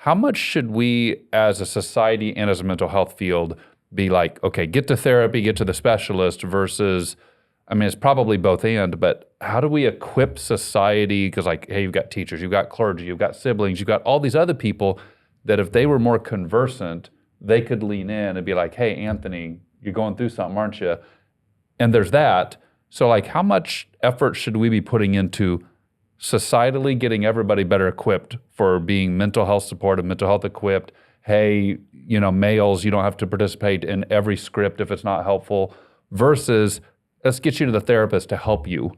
how much should we as a society and as a mental health field be like, okay, get to therapy, get to the specialist versus, I mean, it's probably both and, but how do we equip society? Because like, hey, you've got teachers, you've got clergy, you've got siblings, you've got all these other people that if they were more conversant, they could lean in and be like, hey, Anthony, you're going through something, aren't you? And there's that. So like, how much effort should we be putting into societally getting everybody better equipped for being mental health supportive, mental health equipped? Hey, you know, males, you don't have to participate in every script if it's not helpful, versus let's get you to the therapist to help you.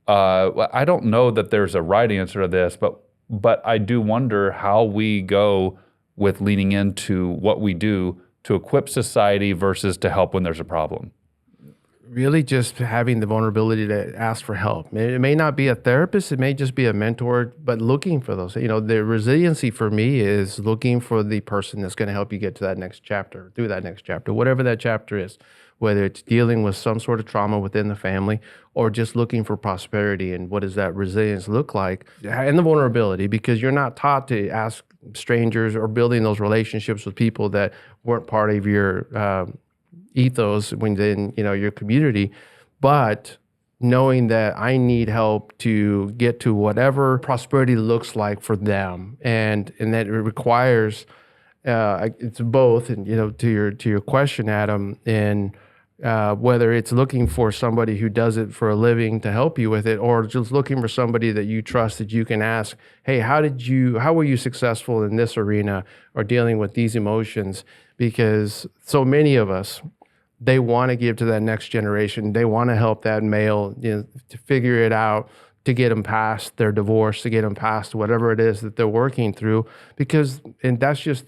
I don't know that there's a right answer to this, but I do wonder how we go with leaning into what we do to equip society versus to help when there's a problem. Really just having the vulnerability to ask for help. It may not be a therapist, it may just be a mentor, but looking for those. You know, the resiliency for me is looking for the person that's going to help you get to that next chapter, through that next chapter, whatever that chapter is, whether it's dealing with some sort of trauma within the family or just looking for prosperity. And what does that resilience look like? And the vulnerability, because you're not taught to ask strangers or building those relationships with people that weren't part of your ethos within, you know, your community, but knowing that I need help to get to whatever prosperity looks like for them, and that it requires it's both. And you know, to your question, Adam, and whether it's looking for somebody who does it for a living to help you with it, or just looking for somebody that you trust that you can ask, hey, how were you successful in this arena or dealing with these emotions? Because so many of us, they want to give to that next generation. They want to help that male, you know, to figure it out, to get them past their divorce, to get them past whatever it is that they're working through. Because, and that's just,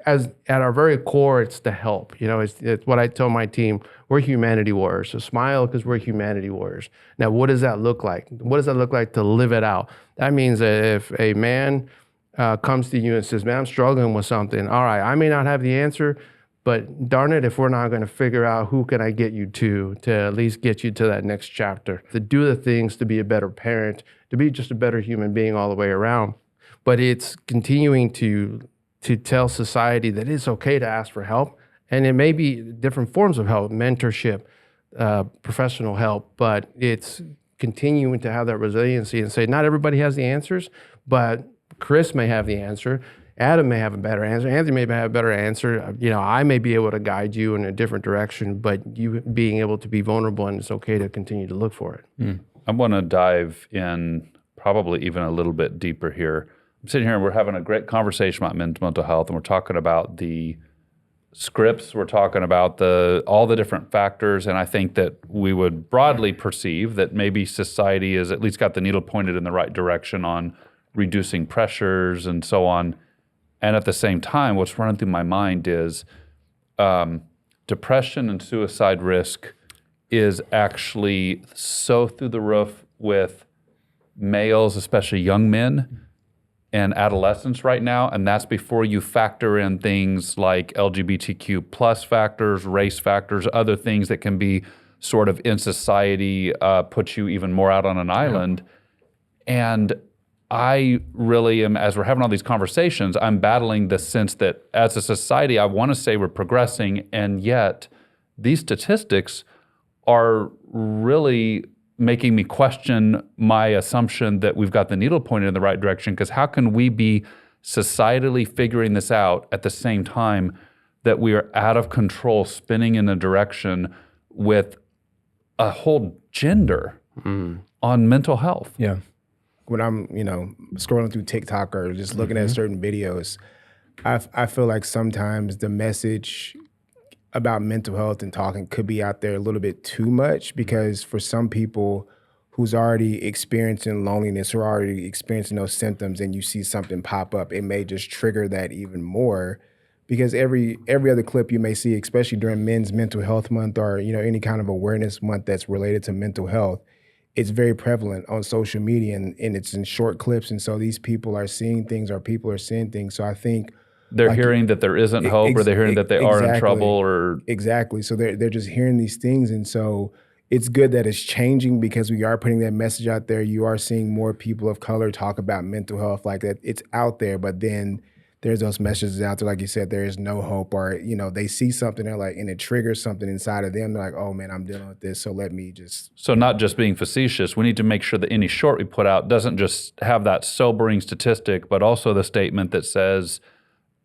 as at our very core, it's to help. You know, it's what I tell my team. We're humanity warriors. So smile because we're humanity warriors. Now, what does that look like? What does that look like to live it out? That means that if a man comes to you and says, man, I'm struggling with something. All right, I may not have the answer, but darn it, if we're not going to figure out who can I get you to at least get you to that next chapter, to do the things to be a better parent, to be just a better human being all the way around. But it's continuing to tell society that it's okay to ask for help. And it may be different forms of help, mentorship, professional help, but it's continuing to have that resiliency and say, not everybody has the answers, but Chris may have the answer. Adam may have a better answer. Anthony may have a better answer. You know, I may be able to guide you in a different direction, but you being able to be vulnerable, and it's okay to continue to look for it. I want to dive in probably even a little bit deeper here. I'm sitting here and we're having a great conversation about mental health, and we're talking about the scripts, we're talking about all the different factors, and I think that we would broadly perceive that maybe society has at least got the needle pointed in the right direction on reducing pressures and so on. And at the same time, what's running through my mind is depression and suicide risk is actually so through the roof with males, especially young men and adolescents right now. And that's before you factor in things like LGBTQ plus factors, race factors, other things that can be sort of in society, put you even more out on an island. And I really am, as we're having all these conversations, I'm battling the sense that as a society, I want to say we're progressing, and yet these statistics are really making me question my assumption that we've got the needle pointed in the right direction, because how can we be societally figuring this out at the same time that we are out of control, spinning in a direction with a whole gender on mental health? Yeah. When I'm, you know, scrolling through TikTok or just looking at certain videos, I feel like sometimes the message about mental health and talking could be out there a little bit too much, because for some people who's already experiencing loneliness or already experiencing those symptoms and you see something pop up, it may just trigger that even more, because every other clip you may see, especially during Men's Mental Health Month or, you know, any kind of awareness month that's related to mental health, it's very prevalent on social media and it's in short clips. And so these people are seeing things, or people are seeing things. So I think they're hearing that there isn't hope, or they're hearing that they are in trouble, or exactly. So they're just hearing these things. And so it's good that it's changing, because we are putting that message out there. You are seeing more people of color talk about mental health like that. It's out there, but then there's those messages out there, like you said, there is no hope, or they see something, they're like, and it triggers something inside of them. They're like, oh man, I'm dealing with this, so let me just. So not just being facetious, we need to make sure that any short we put out doesn't just have that sobering statistic, but also the statement that says,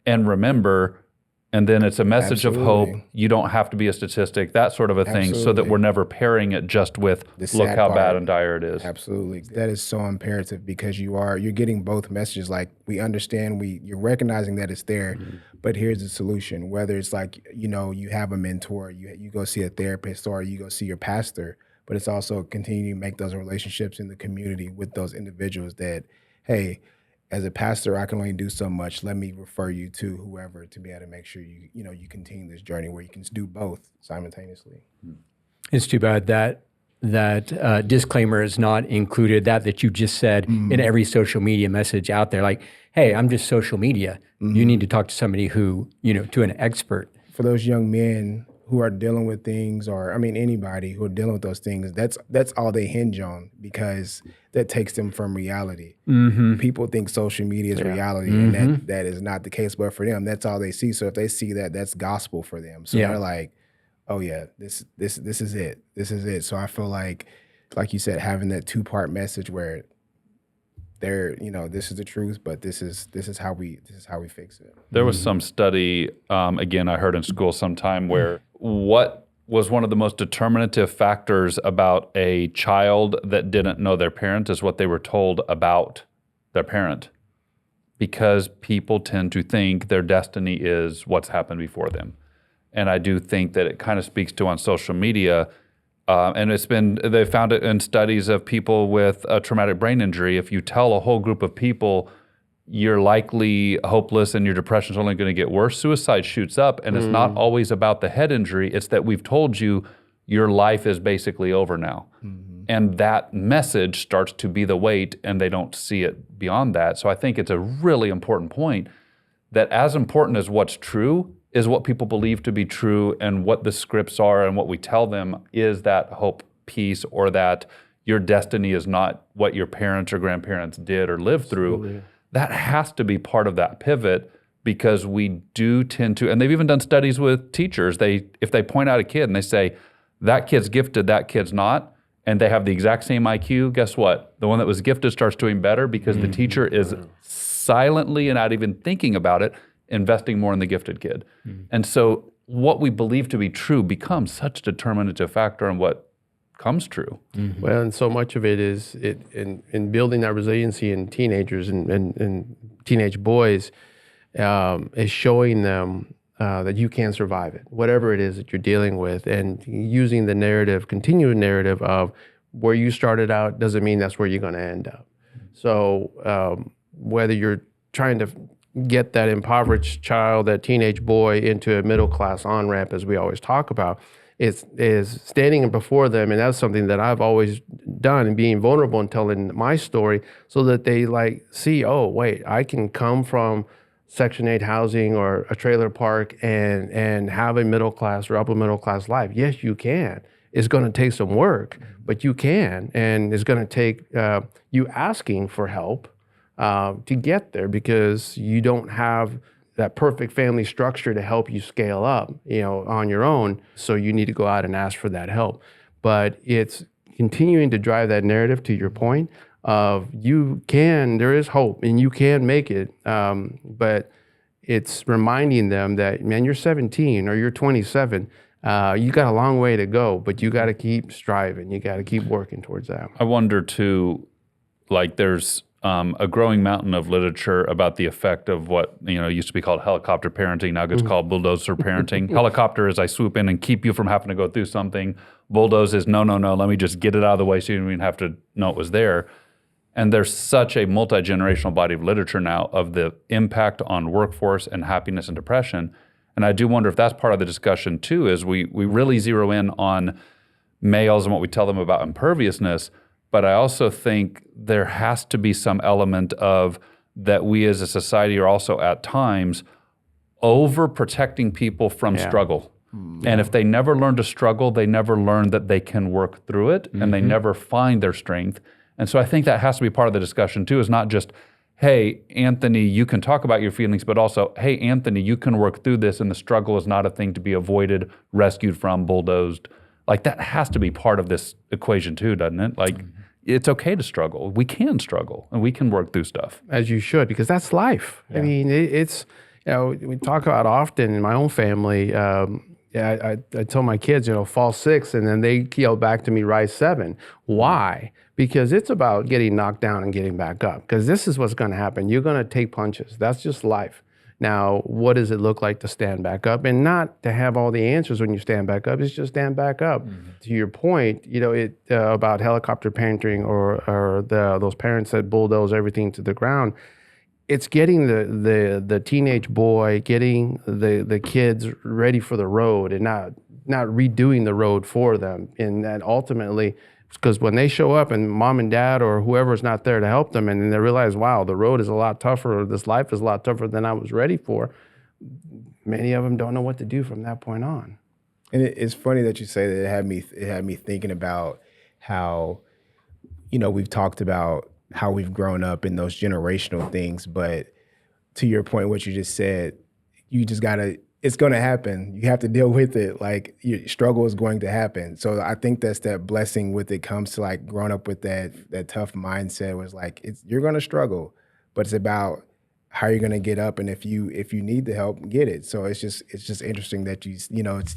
and remember, and then it's a message of hope. You don't have to be a statistic, that sort of a thing, so that we're never pairing it just with look how bad and dire it is. Absolutely. That is so imperative, because you're getting both messages. Like, we understand, you're recognizing that it's there, but here's the solution. Whether it's like, you have a mentor, you go see a therapist, or you go see your pastor, but it's also continuing to make those relationships in the community with those individuals that, hey, as a pastor, I can only do so much. Let me refer you to whoever to be able to make sure you continue this journey where you can do both simultaneously. It's too bad that disclaimer is not included, that you just said in every social media message out there. Like, hey, I'm just social media. You need to talk to somebody who, to an expert. For those young men who are dealing with things, or anybody who are dealing with those things, that's all they hinge on, because that takes them from reality. People think social media is reality, and that is not the case. But for them, that's all they see. So if they see that, that's gospel for them. So they're like, oh yeah, this is it. This is it. So I feel like you said, having that 2-part message where this is the truth, but this is how we fix it. There was some study, again, I heard in school sometime, where what was one of the most determinative factors about a child that didn't know their parent is what they were told about their parent. Because people tend to think their destiny is what's happened before them. And I do think that it kind of speaks to on social media, and they found it in studies of people with a traumatic brain injury. If you tell a whole group of people you're likely hopeless and your depression's only going to get worse, suicide shoots up. And it's not always about the head injury. It's that we've told you your life is basically over now. And that message starts to be the weight, and they don't see it beyond that. So I think it's a really important point, that as important as what's true is what people believe to be true, and what the scripts are and what we tell them is that hope piece, or that your destiny is not what your parents or grandparents did or lived through. Absolutely. That has to be part of that pivot, because we do tend to, and they've even done studies with teachers. If they point out a kid and they say, that kid's gifted, that kid's not, and they have the exact same IQ, guess what? The one that was gifted starts doing better, because the teacher is silently, and not even thinking about it, investing more in the gifted kid. And so what we believe to be true becomes such a determinative factor in what comes true. Well, and so much of it is in building that resiliency in teenagers and teenage boys, is showing them that you can survive it, whatever it is that you're dealing with, and using the narrative, continuing narrative of where you started out doesn't mean that's where you're going to end up. So whether you're trying to get that impoverished child, that teenage boy, into a middle-class on-ramp, as we always talk about, is standing before them, and that's something that I've always done, and being vulnerable and telling my story, so that they see, oh wait, I can come from Section 8 housing or a trailer park and have a middle class or upper middle class life. Yes, you can. It's going to take some work, but you can, and it's going to take you asking for help to get there, because you don't have that perfect family structure to help you scale up, on your own. So you need to go out and ask for that help. But it's continuing to drive that narrative, to your point, of there is hope and you can make it. But it's reminding them that, man, you're 17 or you're 27. You got a long way to go, but you got to keep striving. You got to keep working towards that. I wonder too, there's a growing mountain of literature about the effect of what used to be called helicopter parenting, now gets called bulldozer parenting. Helicopter is I swoop in and keep you from having to go through something. Bulldoze is no, let me just get it out of the way so you don't even have to know it was there. And there's such a multi-generational body of literature now of the impact on workforce and happiness and depression. And I do wonder if that's part of the discussion too, is we really zero in on males and what we tell them about imperviousness. But I also think there has to be some element of that we as a society are also at times overprotecting people from struggle. And if they never learn to struggle, they never learn that they can work through it, and they never find their strength. And so I think that has to be part of the discussion too, is not just, hey, Anthony, you can talk about your feelings, but also, hey, Anthony, you can work through this, and the struggle is not a thing to be avoided, rescued from, bulldozed. Like, that has to be part of this equation too, doesn't it? Like, it's okay to struggle. We can struggle, and we can work through stuff. As you should, because that's life. I mean, it's, we talk about often in my own family. I tell my kids, fall 6, and then they yell back to me, rise 7. Why? Because it's about getting knocked down and getting back up. Because this is what's going to happen. You're going to take punches. That's just life. Now, what does it look like to stand back up? And not to have all the answers when you stand back up. It's just stand back up. To your point, about helicopter parenting or those parents that bulldoze everything to the ground. It's getting the teenage boy, getting the kids ready for the road, and not redoing the road for them. And that ultimately, because when they show up and mom and dad or whoever's not there to help them, and then they realize, wow, the road is a lot tougher, or this life is a lot tougher than I was ready for, many of them don't know what to do from that point on. And it's funny that you say that. It had me thinking about how, we've talked about how we've grown up in those generational things, but to your point, what you just said, you just it's going to happen. You have to deal with it. Like, your struggle is going to happen. So I think that's that blessing with it comes to, like, growing up with that tough mindset was like, you're going to struggle, but it's about how you're going to get up. And if you need the help, get it. So it's just interesting that you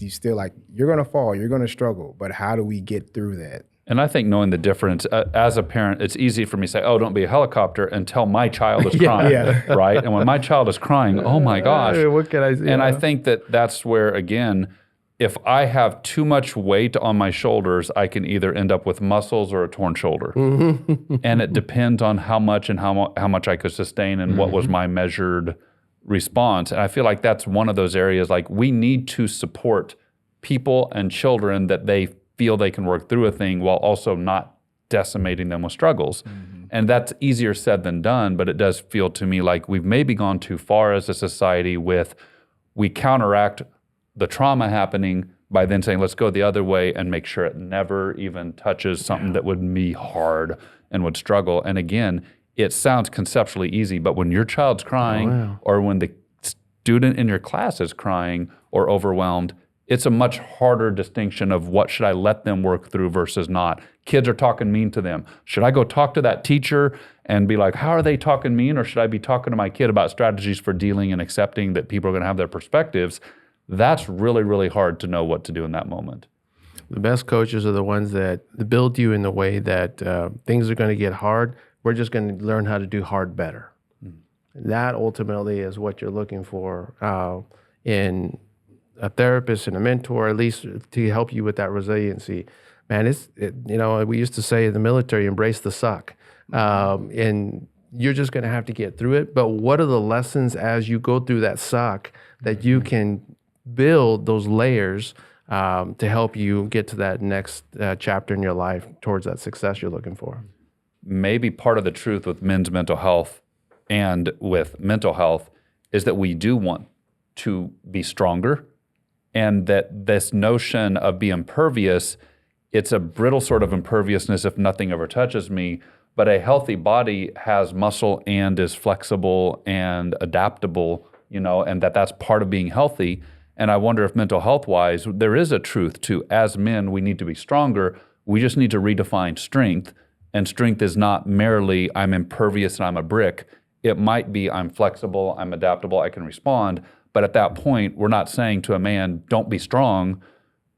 still, like, you're going to fall, you're going to struggle, but how do we get through that? And I think knowing the difference, as a parent, it's easy for me to say, oh, don't be a helicopter until my child is crying, right? And when my child is crying, oh my gosh. What can I say? And I think that's where, again, if I have too much weight on my shoulders, I can either end up with muscles or a torn shoulder. And it depends on how much and how much I could sustain and what was my measured response. And I feel like that's one of those areas, like, we need to support people and children that they feel they can work through a thing while also not decimating them with struggles. And that's easier said than done, but it does feel to me like we've maybe gone too far as a society we counteract the trauma happening by then saying, let's go the other way and make sure it never even touches something that would be hard and would struggle. And again, it sounds conceptually easy, but when your child's crying or when the student in your class is crying or overwhelmed, it's a much harder distinction of what should I let them work through versus not. Kids are talking mean to them. Should I go talk to that teacher and be like, how are they talking mean? Or should I be talking to my kid about strategies for dealing and accepting that people are going to have their perspectives? That's really, really hard to know what to do in that moment. The best coaches are the ones that build you in the way that things are going to get hard. We're just going to learn how to do hard better. That ultimately is what you're looking for in a therapist and a mentor, at least to help you with that resiliency. Man, we used to say in the military, embrace the suck. And you're just going to have to get through it. But what are the lessons as you go through that suck that you can build those layers to help you get to that next chapter in your life towards that success you're looking for? Maybe part of the truth with men's mental health and with mental health is that we do want to be stronger, and that this notion of being impervious, it's a brittle sort of imperviousness if nothing ever touches me, but a healthy body has muscle and is flexible and adaptable, and that's part of being healthy. And I wonder if mental health-wise, there is a truth to, as men, we need to be stronger. We just need to redefine strength. And strength is not merely I'm impervious and I'm a brick. It might be I'm flexible, I'm adaptable, I can respond. But at that point, we're not saying to a man, don't be strong,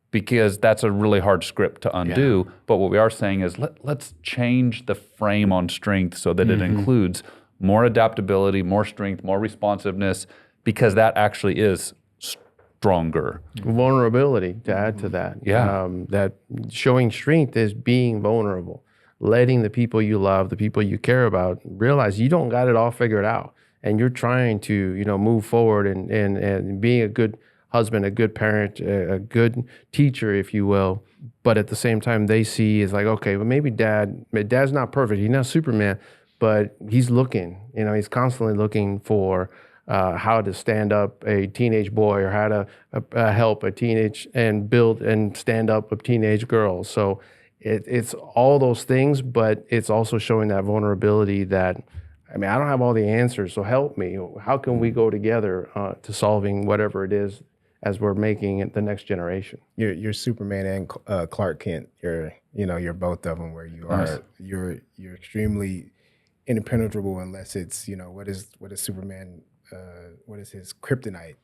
because that's a really hard script to undo. But what we are saying is let's change the frame on strength so that it includes more adaptability, more strength, more responsiveness, because that actually is stronger. Vulnerability to add to that. That showing strength is being vulnerable, letting the people you love, the people you care about, realize you don't got it all figured out. And you're trying to, move forward and being a good husband, a good parent, a good teacher, if you will. But at the same time, they see is like, okay, well, maybe dad's not perfect. He's not Superman, but he's looking. He's constantly looking for how to stand up a teenage boy or how to help a teenage and build and stand up a teenage girl. So it's all those things, but it's also showing that vulnerability that I mean, I don't have all the answers, so help me. How can we go together to solving whatever it is as we're making it the next generation? You're Superman and Clark Kent. You're both of them. Where you are, you're extremely impenetrable unless it's what is Superman? What is his kryptonite?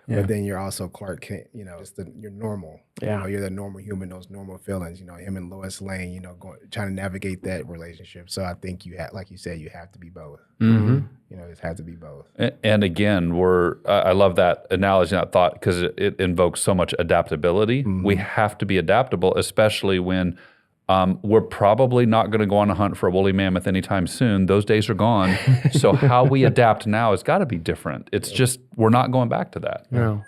Yeah. But then you're also Clark Kent. You're normal. Yeah. You're the normal human. Those normal feelings. Him and Lois Lane. Trying to navigate that relationship. So I think you have, like you said, you have to be both. Mm-hmm. It has to be both. And again, I love that analogy, that thought, because it invokes so much adaptability. We have to be adaptable, especially when we're probably not going to go on a hunt for a woolly mammoth anytime soon. Those days are gone. So how we adapt now has got to be different. It's just we're not going back to that. No.